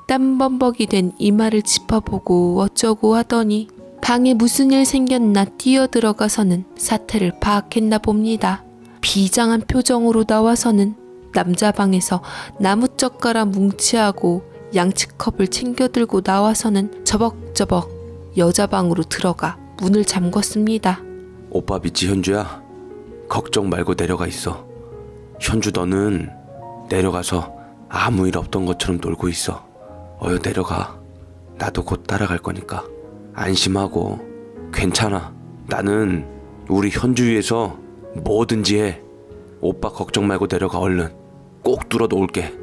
땀범벅이 된 이마를 짚어보고 어쩌고 하더니 방에 무슨 일 생겼나 뛰어들어가서는 사태를 파악했나 봅니다. 비장한 표정으로 나와서는 남자 방에서 나무젓가락 뭉치하고 양치컵을 챙겨들고 나와서는 저벅저벅 여자 방으로 들어가 문을 잠궜습니다. 오빠 믿지 현주야? 걱정 말고 내려가 있어. 현주 너는 내려가서 아무 일 없던 것처럼 놀고 있어. 어여 내려가. 나도 곧 따라갈 거니까 안심하고. 괜찮아. 나는 우리 현주 위해서 뭐든지 해. 오빠 걱정 말고 내려가. 얼른 꼭 뚫어 놓을게.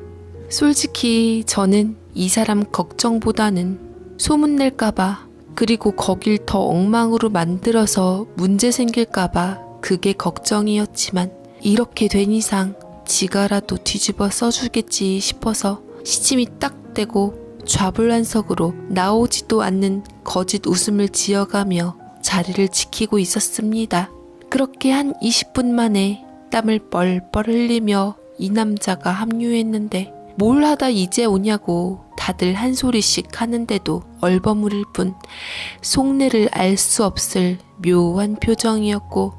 솔직히 저는 이 사람 걱정보다는 소문낼까봐, 그리고 거길 더 엉망으로 만들어서 문제 생길까봐 그게 걱정이었지만, 이렇게 된 이상 지가라도 뒤집어 써주겠지 싶어서 시침이 딱 떼고 좌불안석으로 나오지도 않는 거짓 웃음을 지어가며 자리를 지키고 있었습니다. 그렇게 한 20분 만에 땀을 뻘뻘 흘리며 이 남자가 합류했는데, 뭘 하다 이제 오냐고 다들 한 소리씩 하는데도 얼버무릴 뿐 속내를 알 수 없을 묘한 표정이었고,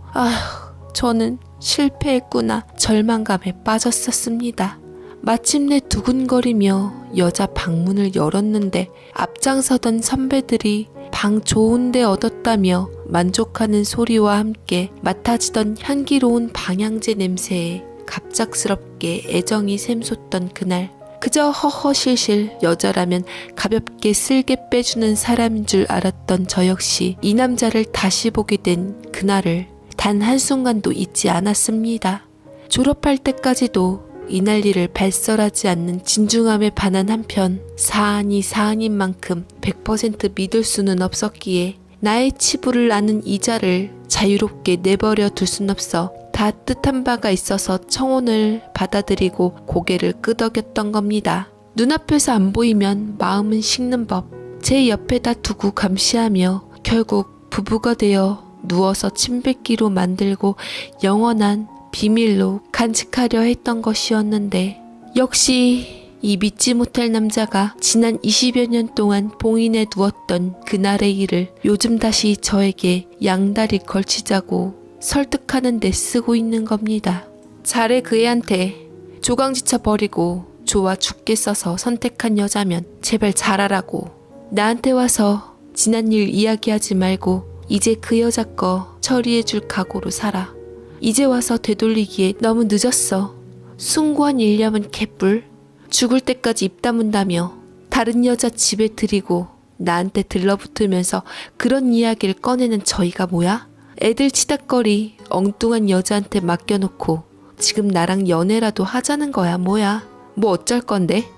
저는 실패했구나 절망감에 빠졌었습니다. 마침내 두근거리며 여자 방문을 열었는데 앞장서던 선배들이 방 좋은데 얻었다며 만족하는 소리와 함께 맡아지던 향기로운 방향제 냄새에 갑작스럽게 애정이 샘솟던 그날, 그저 허허실실 여자라면 가볍게 쓸개 빼주는 사람인 줄 알았던 저 역시 이 남자를 다시 보게 된 그날을 단 한순간도 잊지 않았습니다. 졸업할 때까지도 이 난리를 발설하지 않는 진중함에 반한 한편 사안인 만큼 100% 믿을 수는 없었기에 나의 치부를 아는 이자를 자유롭게 내버려 둘 순 없어 다 뜻한 바가 있어서 청혼을 받아들이고 고개를 끄덕였던 겁니다. 눈앞에서 안 보이면 마음은 식는 법. 제 옆에다 두고 감시하며 결국 부부가 되어 누워서 침 뱉기로 만들고 영원한 비밀로 간직하려 했던 것이었는데, 역시 이 믿지 못할 남자가 지난 20여 년 동안 봉인해 두었던 그날의 일을 요즘 다시 저에게 양다리 걸치자고 설득하는 데 쓰고 있는 겁니다. 잘해 그 애한테. 조강지쳐 버리고 좋아 죽겠어서 선택한 여자면 제발 잘하라고. 나한테 와서 지난 일 이야기하지 말고 이제 그 여자 거 처리해줄 각오로 살아. 이제 와서 되돌리기에 너무 늦었어. 숭고한 일념은 개뿔. 죽을 때까지 입 다문다며 다른 여자 집에 들이고 나한테 들러붙으면서 그런 이야기를 꺼내는 저희가 뭐야? 애들 치닥거리 엉뚱한 여자한테 맡겨놓고 지금 나랑 연애라도 하자는 거야 뭐야? 뭐 어쩔 건데?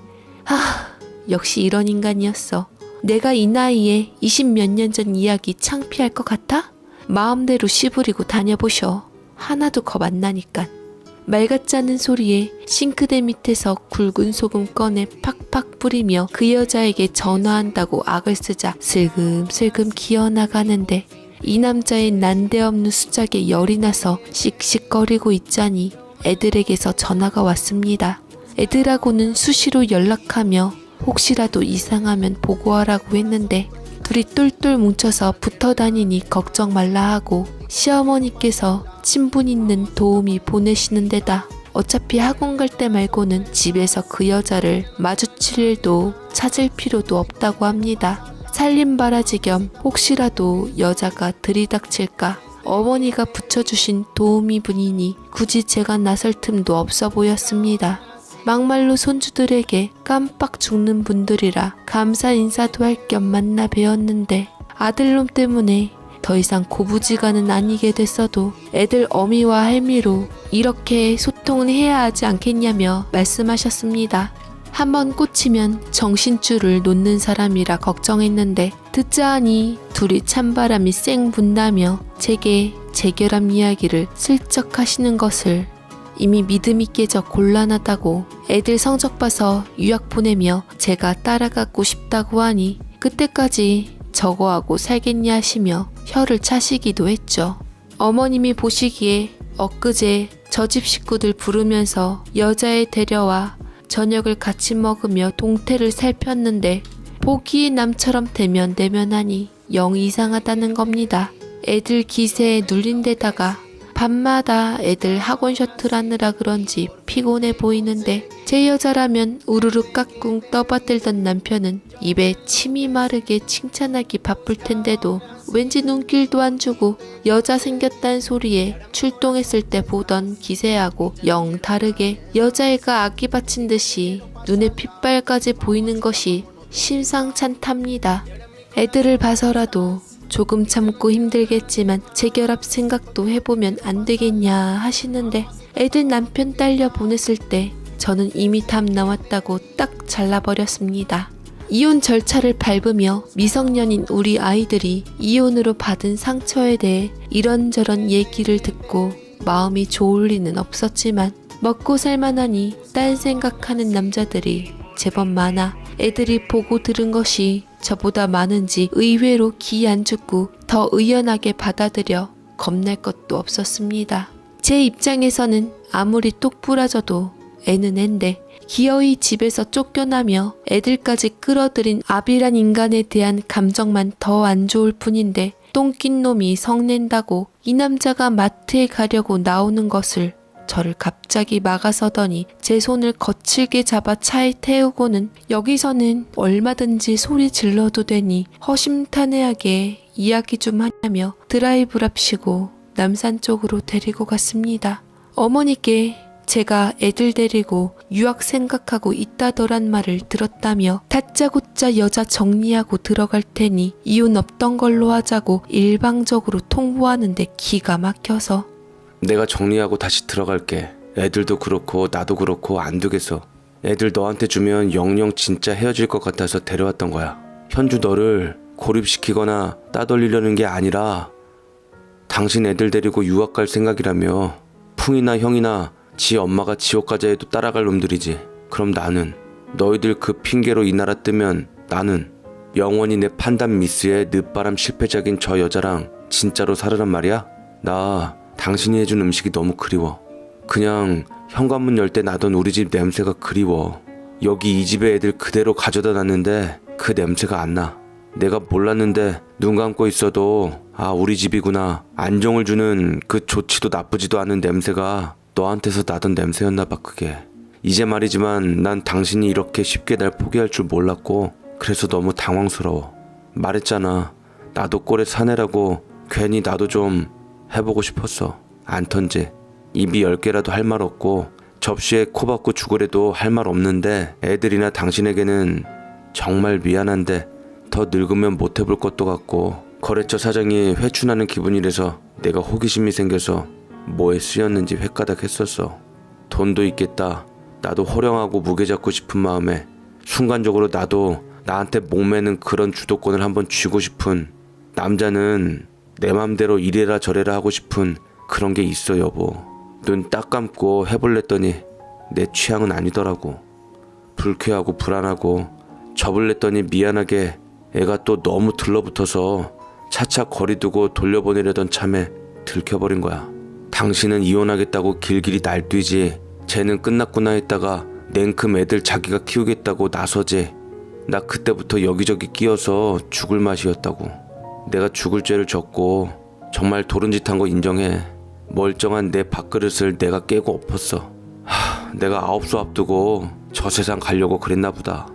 역시 이런 인간이었어. 내가 이 나이에 20몇 년 전 이야기 창피할 것 같아? 마음대로 씨부리고 다녀보셔. 하나도 겁 안 나니까. 말 같지 않은 소리에 싱크대 밑에서 굵은 소금 꺼내 팍팍 뿌리며 그 여자에게 전화한다고 악을 쓰자 슬금슬금 기어나가는데, 이 남자의 난데없는 수작에 열이 나서 씩씩거리고 있자니 애들에게서 전화가 왔습니다. 애들하고는 수시로 연락하며 혹시라도 이상하면 보고하라고 했는데 둘이 똘똘 뭉쳐서 붙어 다니니 걱정 말라 하고 시어머니께서 친분 있는 도우미 보내시는 데다 어차피 학원 갈 때 말고는 집에서 그 여자를 마주칠 일도 찾을 필요도 없다고 합니다. 살림바라지 겸 혹시라도 여자가 들이닥칠까 어머니가 붙여주신 도우미 분이니 굳이 제가 나설 틈도 없어 보였습니다. 막말로 손주들에게 깜빡 죽는 분들이라 감사 인사도 할 겸 만나 뵈었는데, 아들놈 때문에 더 이상 고부지간은 아니게 됐어도 애들 어미와 할미로 이렇게 소통은 해야 하지 않겠냐며 말씀하셨습니다. 한번 꽂히면 정신줄을 놓는 사람이라 걱정했는데 듣자 하니 둘이 찬바람이 쌩 분다며 제게 재결합 이야기를 슬쩍 하시는 것을 이미 믿음이 깨져 곤란하다고 애들 성적 봐서 유학 보내며 제가 따라가고 싶다고 하니 그때까지 저거하고 살겠냐 하시며 혀를 차시기도 했죠. 어머님이 보시기에 엊그제 저 집 식구들 부르면서 여자애 데려와 저녁을 같이 먹으며 동태를 살폈는데 보기에 남처럼 대면대면하니 영 이상하다는 겁니다. 애들 기세에 눌린 데다가 밤마다 애들 학원 셔틀하느라 그런지 피곤해 보이는데 제 여자라면 우르르 깍꿍 떠받들던 남편은 입에 침이 마르게 칭찬하기 바쁠 텐데도 왠지 눈길도 안 주고 여자 생겼단 소리에 출동했을 때 보던 기세하고 영 다르게 여자애가 아기 받친 듯이 눈에 핏발까지 보이는 것이 심상찮답니다. 애들을 봐서라도 조금 참고 힘들겠지만 재결합 생각도 해보면 안 되겠냐 하시는데 애들 남편 딸려 보냈을 때 저는 이미 답 나왔다고 딱 잘라버렸습니다. 이혼 절차를 밟으며 미성년인 우리 아이들이 이혼으로 받은 상처에 대해 이런저런 얘기를 듣고 마음이 좋을 리는 없었지만 먹고 살만하니 딴 생각하는 남자들이 제법 많아 애들이 보고 들은 것이 저보다 많은지 의외로 기 안 죽고 더 의연하게 받아들여 겁날 것도 없었습니다. 제 입장에서는 아무리 똑부라져도 애는 앤데 기어이 집에서 쫓겨나며 애들까지 끌어들인 아비란 인간에 대한 감정만 더 안 좋을 뿐인데 똥낀 놈이 성낸다고 이 남자가 마트에 가려고 나오는 것을 저를 갑자기 막아서더니 제 손을 거칠게 잡아 차에 태우고는 여기서는 얼마든지 소리 질러도 되니 허심탄회하게 이야기 좀 하냐며 드라이브랍시고 남산 쪽으로 데리고 갔습니다. 어머니께 제가 애들 데리고 유학 생각하고 있다더란 말을 들었다며 다짜고짜 여자 정리하고 들어갈 테니 이혼 없던 걸로 하자고 일방적으로 통보하는데 기가 막혀서 내가 정리하고 다시 들어갈게. 애들도 그렇고 나도 그렇고 안 되겠어. 애들 너한테 주면 영영 진짜 헤어질 것 같아서 데려왔던 거야. 현주 너를 고립시키거나 따돌리려는 게 아니라 당신 애들 데리고 유학 갈 생각이라며 풍이나 형이나 지 엄마가 지옥 가자 해도 따라갈 놈들이지. 그럼 나는 너희들 그 핑계로 이 나라 뜨면 나는 영원히 내 판단 미스에 늦바람 실패작인 저 여자랑 진짜로 살으란 말이야? 나 당신이 해준 음식이 너무 그리워. 그냥 현관문 열 때 나던 우리 집 냄새가 그리워. 여기 이 집에 애들 그대로 가져다 놨는데 그 냄새가 안 나. 내가 몰랐는데 눈 감고 있어도 아 우리 집이구나. 안정을 주는 그 좋지도 나쁘지도 않은 냄새가 너한테서 나던 냄새였나 봐 그게. 이제 말이지만 난 당신이 이렇게 쉽게 날 포기할 줄 몰랐고 그래서 너무 당황스러워. 말했잖아. 나도 꼴에 사내라고 괜히 나도 좀 해보고 싶었어. 안 턴지. 입이 10개라도 할 말 없고 접시에 코 박고 죽으래도 할 말 없는데 애들이나 당신에게는 정말 미안한데 더 늙으면 못 해볼 것도 같고 거래처 사장이 회춘하는 기분이라서 내가 호기심이 생겨서 뭐에 쓰였는지 횟가닥 했었어. 돈도 있겠다. 나도 호령하고 무게 잡고 싶은 마음에 순간적으로 나도 나한테 목매는 그런 주도권을 한번 쥐고 싶은 남자는 내 맘대로 이래라 저래라 하고 싶은 그런 게 있어 여보. 눈 딱 감고 해볼랬더니 내 취향은 아니더라고. 불쾌하고 불안하고 접을랬더니 미안하게 애가 또 너무 들러붙어서 차차 거리 두고 돌려보내려던 참에 들켜버린 거야. 당신은 이혼하겠다고 길길이 날뛰지 쟤는 끝났구나 했다가 냉큼 애들 자기가 키우겠다고 나서지. 나 그때부터 여기저기 끼어서 죽을 맛이었다고. 내가 죽을 죄를 졌고 정말 도른 짓 한 거 인정해. 멀쩡한 내 밥그릇을 내가 깨고 엎었어. 내가 9수 앞두고 저 세상 가려고 그랬나 보다.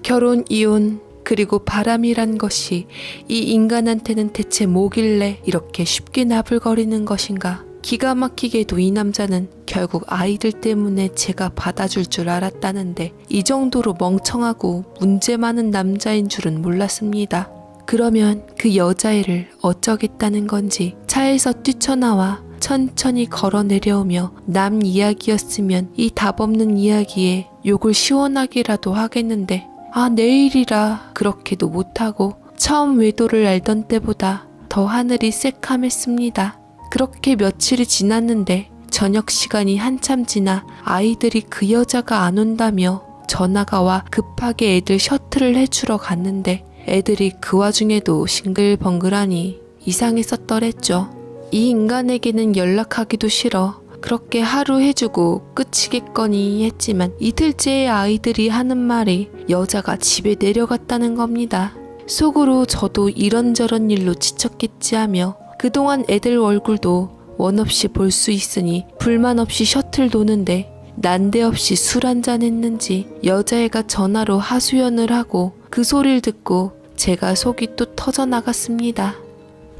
결혼, 이혼, 그리고 바람이란 것이 이 인간한테는 대체 뭐길래 이렇게 쉽게 나불거리는 것인가. 기가 막히게도 이 남자는 결국 아이들 때문에 제가 받아줄 줄 알았다는데 이 정도로 멍청하고 문제 많은 남자인 줄은 몰랐습니다. 그러면 그 여자애를 어쩌겠다는 건지 차에서 뛰쳐나와 천천히 걸어 내려오며 남 이야기였으면 이 답없는 이야기에 욕을 시원하게라도 하겠는데 내일이라 그렇게도 못하고 처음 외도를 알던 때보다 더 하늘이 새카맸습니다. 그렇게 며칠이 지났는데 저녁 시간이 한참 지나 아이들이 그 여자가 안 온다며 전화가 와 급하게 애들 셔틀을 해주러 갔는데 애들이 그 와중에도 싱글벙글하니 이상했었더랬죠. 이 인간에게는 연락하기도 싫어 그렇게 하루 해주고 끝이겠거니 했지만 이틀째에 아이들이 하는 말이 여자가 집에 내려갔다는 겁니다. 속으로 저도 이런저런 일로 지쳤겠지 하며 그동안 애들 얼굴도 원 없이 볼 수 있으니 불만 없이 셔틀 도는데 난데없이 술 한잔 했는지 여자애가 전화로 하소연을 하고 그 소리를 듣고 제가 속이 또 터져 나갔습니다.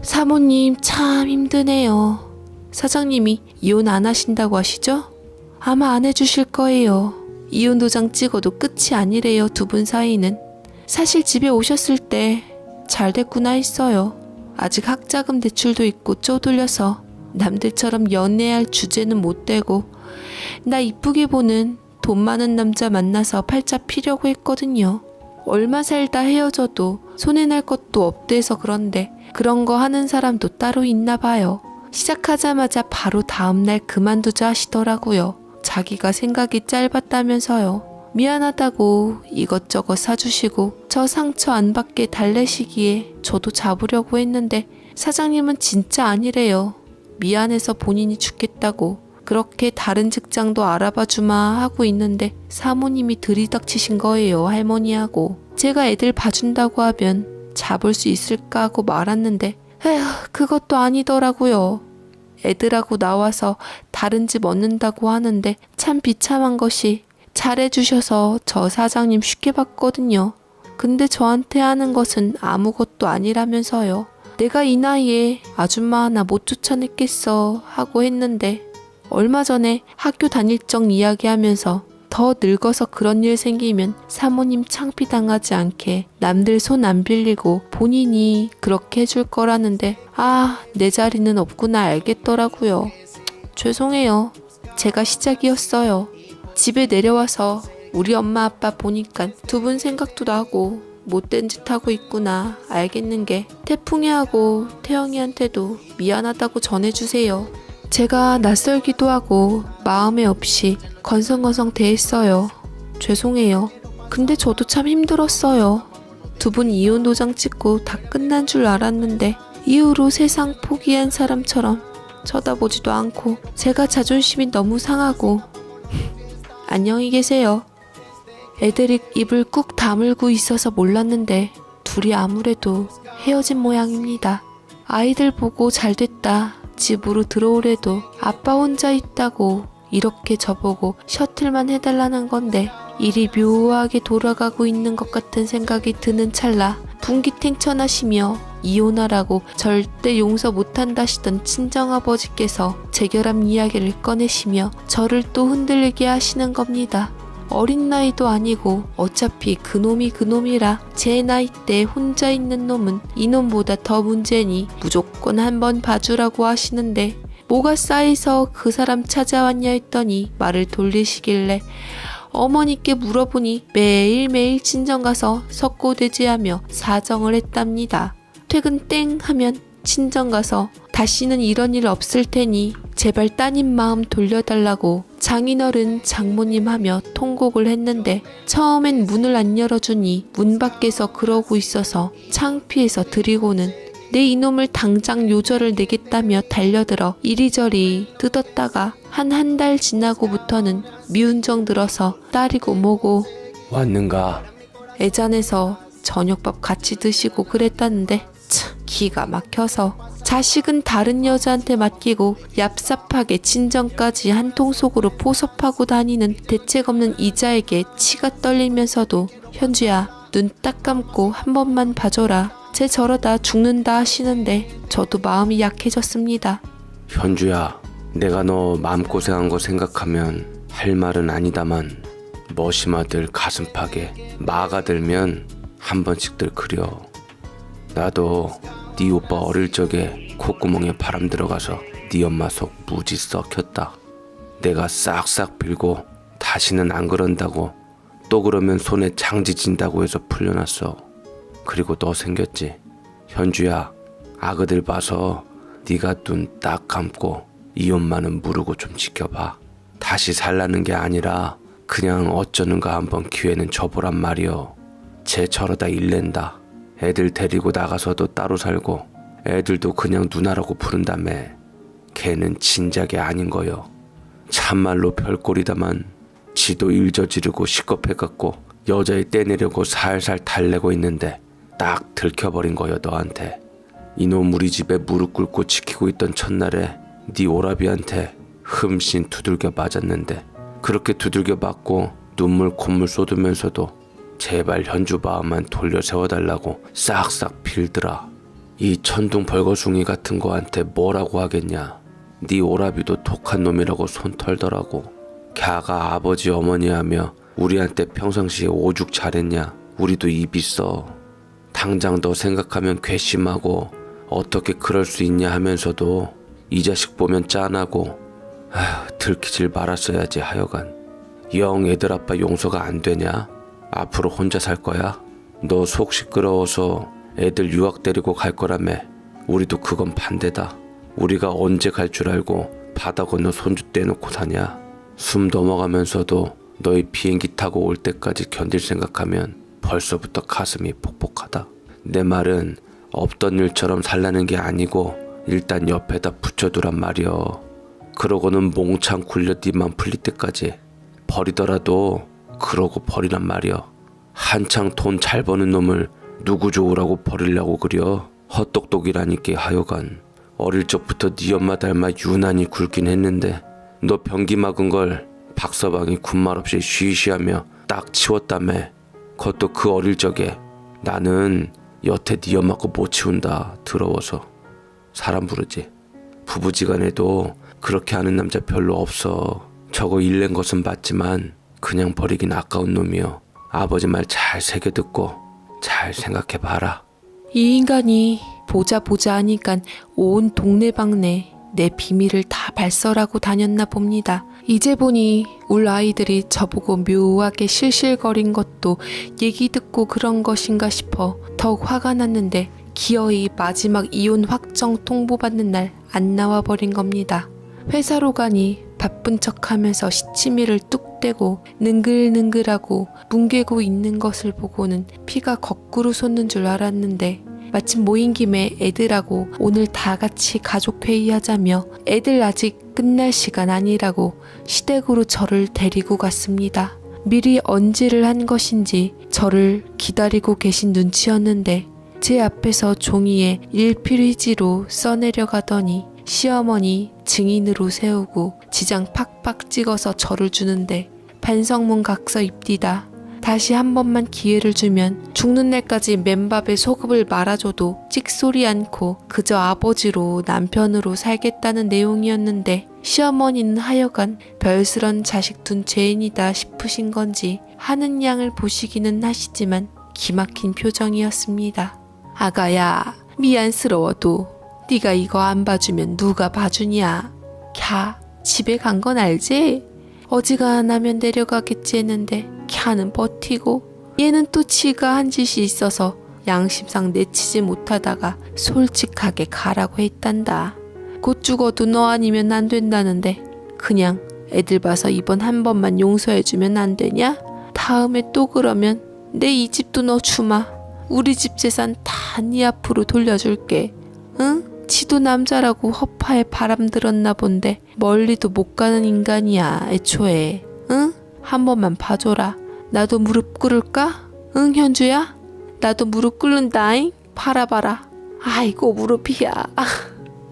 사모님 참 힘드네요. 사장님이 이혼 안 하신다고 하시죠? 아마 안 해주실 거예요. 이혼 도장 찍어도 끝이 아니래요, 두 분 사이는. 사실 집에 오셨을 때 잘 됐구나 했어요. 아직 학자금 대출도 있고 쪼들려서 남들처럼 연애할 주제는 못 되고 나 이쁘게 보는 돈 많은 남자 만나서 팔자 피려고 했거든요. 얼마 살다 헤어져도 손해날 것도 없대서 그런데 그런 거 하는 사람도 따로 있나 봐요. 시작하자마자 바로 다음날 그만두자 하시더라고요. 자기가 생각이 짧았다면서요. 미안하다고 이것저것 사주시고 저 상처 안 받게 달래시기에 저도 잡으려고 했는데 사장님은 진짜 아니래요. 미안해서 본인이 죽겠다고 그렇게 다른 직장도 알아봐주마 하고 있는데 사모님이 들이닥치신 거예요, 할머니하고. 제가 애들 봐준다고 하면 잡을 수 있을까 하고 말았는데 에휴, 그것도 아니더라고요. 애들하고 나와서 다른 집 얻는다고 하는데 참 비참한 것이 잘해주셔서 저 사장님 쉽게 봤거든요. 근데 저한테 하는 것은 아무것도 아니라면서요. 내가 이 나이에 아줌마 하나 못 쫓아냈겠어 하고 했는데 얼마 전에 학교 다닐 적 이야기하면서 더 늙어서 그런 일 생기면 사모님 창피당하지 않게 남들 손 안 빌리고 본인이 그렇게 해줄 거라는데 내 자리는 없구나 알겠더라고요. 죄송해요. 제가 시작이었어요. 집에 내려와서 우리 엄마 아빠 보니까 두 분 생각도 나고 못된 짓 하고 있구나 알겠는 게 태풍이하고 태영이한테도 미안하다고 전해주세요. 제가 낯설기도 하고 마음에 없이 건성건성 대했어요. 죄송해요. 근데 저도 참 힘들었어요. 두 분 이혼 도장 찍고 다 끝난 줄 알았는데 이후로 세상 포기한 사람처럼 쳐다보지도 않고 제가 자존심이 너무 상하고 안녕히 계세요. 애들이 입을 꾹 다물고 있어서 몰랐는데 둘이 아무래도 헤어진 모양입니다. 아이들 보고 잘됐다. 집으로 들어오래도 아빠 혼자 있다고 이렇게 저보고 셔틀만 해달라는 건데 일이 묘하게 돌아가고 있는 것 같은 생각이 드는 찰나 분기탱천하시며 이혼하라고 절대 용서 못한다시던 친정아버지께서 재결합 이야기를 꺼내시며 저를 또 흔들리게 하시는 겁니다. 어린 나이도 아니고 어차피 그놈이 그놈이라 제 나이 때 혼자 있는 놈은 이놈보다 더 문제니 무조건 한번 봐주라고 하시는데 뭐가 쌓여서 그 사람 찾아왔냐 했더니 말을 돌리시길래 어머니께 물어보니 매일매일 친정가서 석고대죄하며 사정을 했답니다. 퇴근 땡 하면 친정가서 다시는 이런 일 없을 테니 제발 따님 마음 돌려달라고 장인어른 장모님 하며 통곡을 했는데 처음엔 문을 안 열어주니 문 밖에서 그러고 있어서 창피해서 드리고는 내 이놈을 당장 요절을 내겠다며 달려들어 이리저리 뜯었다가 한 달 지나고부터는 미운 정 들어서 딸이고 뭐고 왔는가? 애잔해서 저녁밥 같이 드시고 그랬다는데 참 기가 막혀서 자식은 다른 여자한테 맡기고 얍삽하게 친정까지 한 통 속으로 포섭하고 다니는 대책 없는 이자에게 치가 떨리면서도 현주야 눈 딱 감고 한 번만 봐줘라. 쟤 저러다 죽는다 하시는데 저도 마음이 약해졌습니다. 현주야, 내가 너 마음고생한 거 생각하면 할 말은 아니다만 머시마들 가슴팍에 마가 들면 한 번씩들 그려. 나도 네 오빠 어릴 적에 콧구멍에 바람 들어가서 네 엄마 속 무지 썩혔다. 내가 싹싹 빌고 다시는 안 그런다고 또 그러면 손에 장지 진다고 해서 풀려났어. 그리고 너 생겼지. 현주야, 아그들 봐서 네가 눈 딱 감고 이 엄마는 무르고 좀 지켜봐. 다시 살라는 게 아니라 그냥 어쩌는가 한번 기회는 줘보란 말이여. 쟤 저러다 일낸다. 애들 데리고 나가서도 따로 살고 애들도 그냥 누나라고 부른다며. 걔는 진작에 아닌 거여. 참말로 별꼴이다만 지도 일 저지르고 시겁해갖고 여자애 떼내려고 살살 달래고 있는데 딱 들켜버린 거여 너한테. 이놈 우리 집에 무릎 꿇고 지키고 있던 첫날에 네 오라비한테 흠씬 두들겨 맞았는데 그렇게 두들겨 맞고 눈물 콧물 쏟으면서도 제발 현주 마음만 돌려 세워달라고 싹싹 빌더라. 이 천둥 벌거숭이 같은 거한테 뭐라고 하겠냐. 네 오라비도 독한 놈이라고 손 털더라고. 걔가 아버지 어머니 하며 우리한테 평상시에 오죽 잘했냐. 우리도 입 있어. 당장 너 생각하면 괘씸하고 어떻게 그럴 수 있냐 하면서도 이 자식 보면 짠하고 들키질 말았어야지. 하여간 영 애들 아빠 용서가 안 되냐? 앞으로 혼자 살 거야? 너 속 시끄러워서 애들 유학 데리고 갈 거라며. 우리도 그건 반대다. 우리가 언제 갈 줄 알고 바다 건너 손주 떼놓고 사냐. 숨 넘어가면서도 너희 비행기 타고 올 때까지 견딜 생각하면 벌써부터 가슴이 퍽퍽하다. 내 말은 없던 일처럼 살라는 게 아니고 일단 옆에다 붙여두란 말이여. 그러고는 몽창 굴려 니만 풀릴 때까지 버리더라도 그러고 버리란 말이여. 한창 돈 잘 버는 놈을 누구 좋으라고 버리려고 그려. 헛똑똑이라니까. 하여간 어릴 적부터 네 엄마 닮아 유난히 굵긴 했는데 너 변기 막은 걸 박서방이 군말 없이 쉬쉬하며 딱 치웠다며. 그것도 그 어릴 적에. 나는 여태 네 엄마 거 못 치운다. 더러워서. 사람 부르지. 부부지간에도 그렇게 하는 남자 별로 없어. 저거 일낸 것은 맞지만 그냥 버리긴 아까운 놈이여. 아버지 말 잘 새겨듣고 잘 생각해봐라. 이 인간이 보자 하니깐 온 동네방네 내 비밀을 다 발설하고 다녔나 봅니다. 이제 보니 울 아이들이 저보고 묘하게 실실거린 것도 얘기 듣고 그런 것인가 싶어 더욱 화가 났는데 기어이 마지막 이혼 확정 통보받는 날 안 나와버린 겁니다. 회사로 가니 바쁜 척하면서 시치미를 뚝 떼고 능글능글하고 뭉개고 있는 것을 보고는 피가 거꾸로 솟는 줄 알았는데 마침 모인 김에 애들하고 오늘 다 같이 가족회의하자며 애들 아직 끝날 시간 아니라고 시댁으로 저를 데리고 갔습니다. 미리 언지를 한 것인지 저를 기다리고 계신 눈치였는데 제 앞에서 종이에 일필휘지로 써내려가더니 시어머니 증인으로 세우고 지장 팍팍 찍어서 저를 주는데 반성문 각서 입디다. 다시 한 번만 기회를 주면 죽는 날까지 맨밥에 소금을 말아줘도 찍소리 않고 그저 아버지로 남편으로 살겠다는 내용이었는데 시어머니는 하여간 별스런 자식 둔 죄인이다 싶으신 건지 하는 양을 보시기는 하시지만 기막힌 표정이었습니다. 아가야, 미안스러워도 네가 이거 안 봐주면 누가 봐주냐. 캬, 집에 간 건 알지? 어지간하면 내려가겠지 했는데 캬는 버티고 얘는 또 지가 한 짓이 있어서 양심상 내치지 못하다가 솔직하게 가라고 했단다. 곧 죽어도 너 아니면 안 된다는데 그냥 애들 봐서 이번 한 번만 용서해주면 안 되냐? 다음에 또 그러면 내 이 집도 너 주마. 우리 집 재산 다 네 앞으로 돌려줄게. 응? 지도 남자라고 허파에 바람 들었나 본데 멀리도 못 가는 인간이야 애초에. 응? 한 번만 봐줘라. 나도 무릎 꿇을까? 응 현주야? 나도 무릎 꿇는다잉. 팔아봐라. 아이고 무릎이야.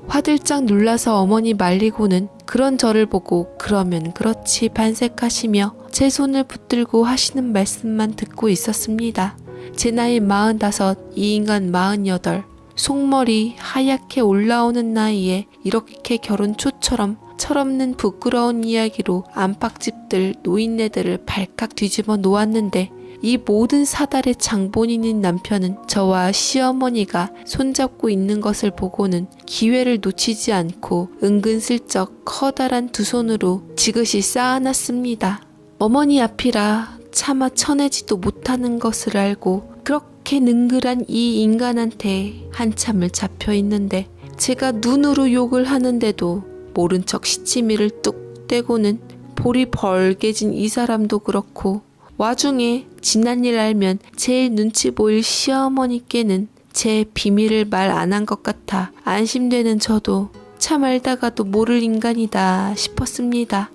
화들짝 놀라서 어머니 말리고는 그런 저를 보고 그러면 그렇지 반색하시며 제 손을 붙들고 하시는 말씀만 듣고 있었습니다. 제 나이 45, 이 인간 48. 속머리 하얗게 올라오는 나이에 이렇게 결혼 초처럼 철없는 부끄러운 이야기로 안팎집들 노인네들을 발칵 뒤집어 놓았는데 이 모든 사달의 장본인인 남편은 저와 시어머니가 손잡고 있는 것을 보고는 기회를 놓치지 않고 은근슬쩍 커다란 두 손으로 지그시 쌓아놨습니다. 어머니 앞이라 차마 쳐내지도 못하는 것을 알고 그렇게 능글한 이 인간한테 한참을 잡혀 있는데 제가 눈으로 욕을 하는데도 모른 척 시치미를 뚝 떼고는 볼이 벌게진 이 사람도 그렇고 와중에 지난 일 알면 제일 눈치 보일 시어머니께는 제 비밀을 말 안 한 것 같아 안심되는 저도 참 알다가도 모를 인간이다 싶었습니다.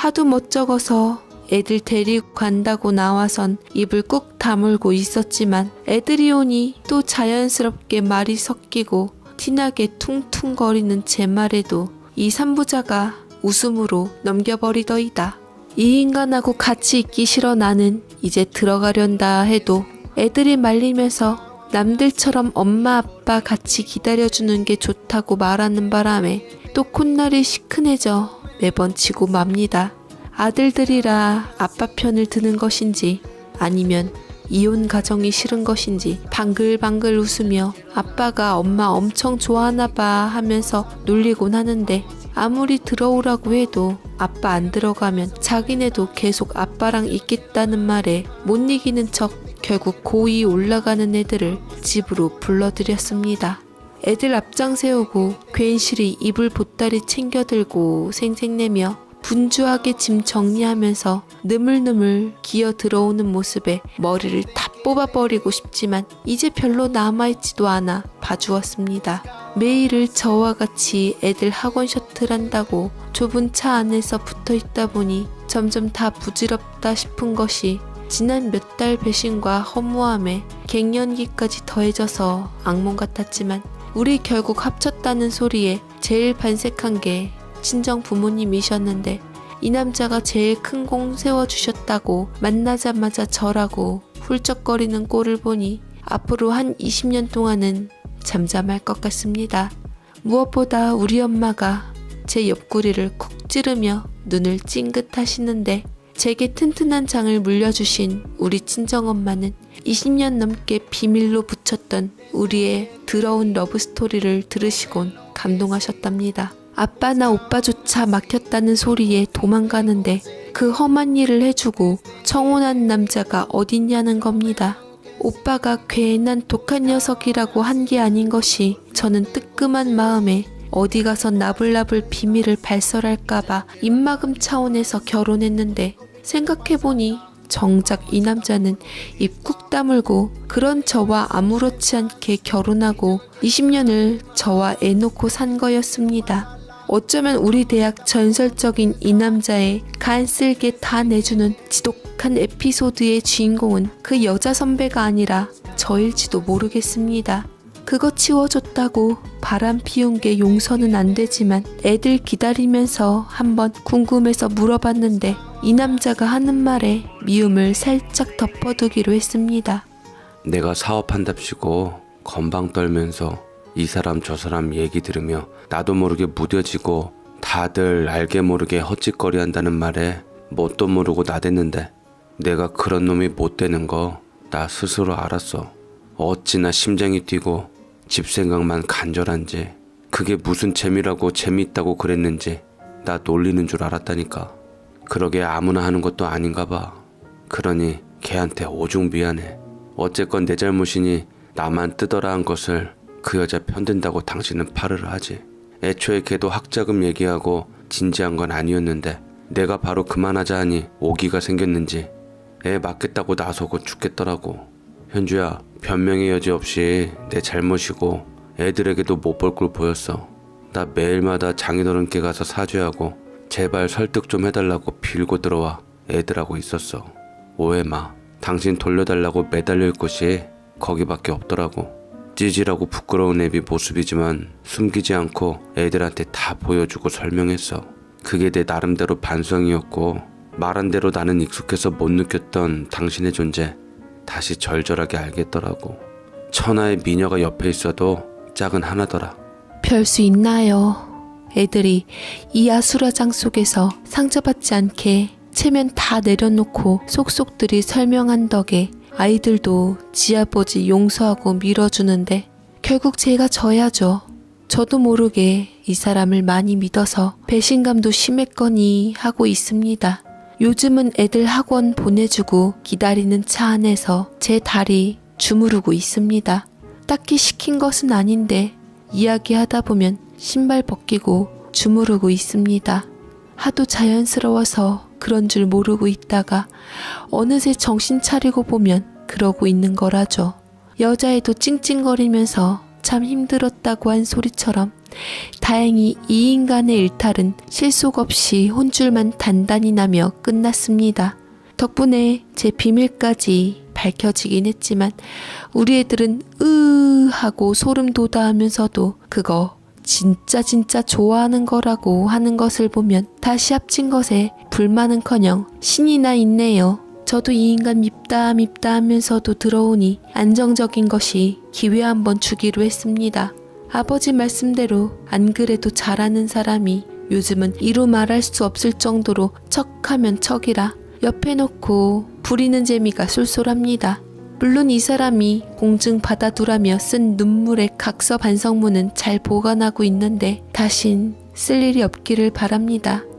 하도 멋쩍어서 애들 데리고 간다고 나와선 입을 꾹 다물고 있었지만 애들이 오니 또 자연스럽게 말이 섞이고 티나게 퉁퉁거리는 제 말에도 이 삼부자가 웃음으로 넘겨버리더이다. 이 인간하고 같이 있기 싫어 나는 이제 들어가련다 해도 애들이 말리면서 남들처럼 엄마 아빠 같이 기다려주는 게 좋다고 말하는 바람에 또 콧날이 시큰해져 매번 지고 맙니다. 아들들이라 아빠 편을 드는 것인지 아니면 이혼 가정이 싫은 것인지 방글방글 웃으며 아빠가 엄마 엄청 좋아하나 봐 하면서 놀리곤 하는데 아무리 들어오라고 해도 아빠 안 들어가면 자기네도 계속 아빠랑 있겠다는 말에 못 이기는 척 결국 고2 올라가는 애들을 집으로 불러들였습니다. 애들 앞장 세우고 괜시리 이불 보따리 챙겨들고 생색내며 분주하게 짐 정리하면서 느물느물 기어 들어오는 모습에 머리를 다 뽑아버리고 싶지만 이제 별로 남아있지도 않아 봐주었습니다. 매일을 저와 같이 애들 학원 셔틀한다고 좁은 차 안에서 붙어있다 보니 점점 다 부질없다 싶은 것이 지난 몇 달 배신과 허무함에 갱년기까지 더해져서 악몽 같았지만 우리 결국 합쳤다는 소리에 제일 반색한 게 친정 부모님이셨는데 이 남자가 제일 큰 공 세워주셨다고 만나자마자 저라고 훌쩍거리는 꼴을 보니 앞으로 한 20년 동안은 잠잠할 것 같습니다. 무엇보다 우리 엄마가 제 옆구리를 쿡 찌르며 눈을 찡긋하시는데 제게 튼튼한 장을 물려주신 우리 친정엄마는 20년 넘게 비밀로 붙였던 우리의 더러운 러브스토리를 들으시곤 감동하셨답니다. 아빠나 오빠조차 막혔다는 소리에 도망가는데 그 험한 일을 해주고 청혼한 남자가 어딨냐는 겁니다. 오빠가 괜한 독한 녀석이라고 한 게 아닌 것이 저는 뜨끔한 마음에 어디 가서 나불나불 비밀을 발설할까봐 입막음 차원에서 결혼했는데 생각해보니 정작 이 남자는 입 꾹 다물고 그런 저와 아무렇지 않게 결혼하고 20년을 저와 애 놓고 산 거였습니다. 어쩌면 우리 대학 전설적인 이 남자의 간쓸게 다 내주는 지독한 에피소드의 주인공은 그 여자 선배가 아니라 저일지도 모르겠습니다. 그거 치워줬다고 바람 피운 게 용서는 안 되지만 애들 기다리면서 한번 궁금해서 물어봤는데 이 남자가 하는 말에 미움을 살짝 덮어두기로 했습니다. 내가 사업한답시고 건방 떨면서 이 사람 저 사람 얘기 들으며 나도 모르게 무뎌지고 다들 알게 모르게 헛짓거리 한다는 말에 뭣도 모르고 나댔는데 내가 그런 놈이 못 되는 거 나 스스로 알았어. 어찌나 심장이 뛰고 집 생각만 간절한지 그게 무슨 재미라고 재미있다고 그랬는지 나 놀리는 줄 알았다니까. 그러게 아무나 하는 것도 아닌가 봐. 그러니 걔한테 오죽 미안해. 어쨌건 내 잘못이니 나만 뜨더라 한 것을 그 여자 편든다고 당신은 팔을 하지. 애초에 걔도 학자금 얘기하고 진지한 건 아니었는데 내가 바로 그만하자 하니 오기가 생겼는지 애 맞겠다고 나서고 죽겠더라고. 현주야, 변명의 여지 없이 내 잘못이고 애들에게도 못 볼 걸 보였어. 나 매일마다 장인어른께 가서 사죄하고 제발 설득 좀 해달라고 빌고 들어와 애들하고 있었어. 오해 마. 당신 돌려달라고 매달릴 곳이 거기밖에 없더라고. 찌질하고 부끄러운 애비 모습이지만 숨기지 않고 애들한테 다 보여주고 설명했어. 그게 내 나름대로 반성이었고 말한 대로 나는 익숙해서 못 느꼈던 당신의 존재 다시 절절하게 알겠더라고. 천하의 미녀가 옆에 있어도 짝은 하나더라. 별 수 있나요? 애들이 이 아수라장 속에서 상처받지 않게 체면 다 내려놓고 속속들이 설명한 덕에 아이들도 지아버지 용서하고 밀어주는데 결국 제가 져야죠. 저도 모르게 이 사람을 많이 믿어서 배신감도 심했거니 하고 있습니다. 요즘은 애들 학원 보내주고 기다리는 차 안에서 제 다리 주무르고 있습니다. 딱히 시킨 것은 아닌데 이야기하다 보면 신발 벗기고 주무르고 있습니다. 하도 자연스러워서 그런 줄 모르고 있다가 어느새 정신 차리고 보면 그러고 있는 거라죠. 여자애도 찡찡거리면서 참 힘들었다고 한 소리처럼 다행히 이 인간의 일탈은 실속 없이 혼줄만 단단히 나며 끝났습니다. 덕분에 제 비밀까지 밝혀지긴 했지만 우리 애들은 하고 소름 돋아하면서도 그거 진짜 좋아하는 거라고 하는 것을 보면 다시 합친 것에 불만은커녕 신이 나 있네요. 저도 이 인간 밉다 하면서도 들어오니 안정적인 것이 기회 한번 주기로 했습니다. 아버지 말씀대로 안 그래도 잘하는 사람이 요즘은 이루 말할 수 없을 정도로 척하면 척이라 옆에 놓고 부리는 재미가 쏠쏠합니다. 물론 이 사람이 공증 받아두라며 쓴 눈물의 각서 반성문은 잘 보관하고 있는데 다신 쓸 일이 없기를 바랍니다.